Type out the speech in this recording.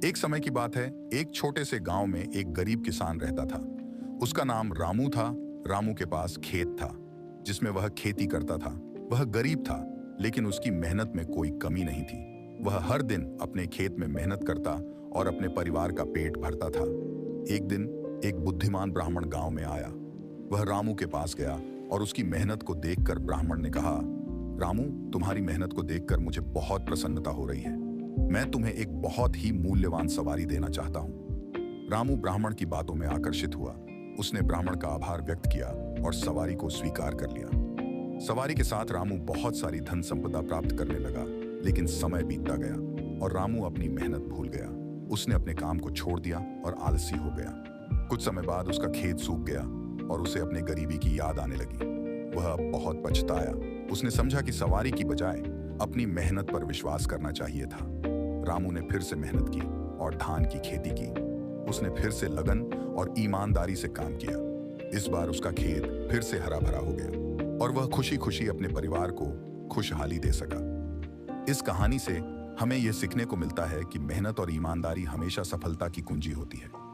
एक समय की बात है, एक छोटे से गांव में एक गरीब किसान रहता था। उसका नाम रामू था। रामू के पास खेत था, जिसमें वह खेती करता था। वह गरीब था, लेकिन उसकी मेहनत में कोई कमी नहीं थी। वह हर दिन अपने खेत में मेहनत करता और अपने परिवार का पेट भरता था। एक दिन एक बुद्धिमान ब्राह्मण गांव में आया। वह रामू के पास गया और उसकी मेहनत को देखकर ब्राह्मण ने कहा, रामू, तुम्हारी मेहनत को देखकर मुझे बहुत प्रसन्नता हो रही है। मैं तुम्हें एक बहुत ही मूल्यवान सवारी देना चाहता हूँ। रामू ब्राह्मण की बातों में आकर्षित हुआ। उसने ब्राह्मण का आभार व्यक्त किया और सवारी को स्वीकार कर लिया। सवारी के साथ रामू बहुत सारी धन संपदा प्राप्त करने लगा, लेकिन समय बीतता गया और रामू अपनी मेहनत भूल गया। उसने अपने काम को छोड़ दिया और आलसी हो गया। कुछ समय बाद उसका खेत सूख गया और उसे अपने गरीबी की याद आने लगी। वह अब बहुत पछताया। उसने समझा कि सवारी की बजाय अपनी मेहनत पर विश्वास करना चाहिए था। रामू ने फिर से मेहनत की और धान की खेती की। उसने फिर से लगन और ईमानदारी से काम किया। इस बार उसका खेत फिर से हरा भरा हो गया और वह खुशी खुशी अपने परिवार को खुशहाली दे सका। इस कहानी से हमें यह सीखने को मिलता है कि मेहनत और ईमानदारी हमेशा सफलता की कुंजी होती है।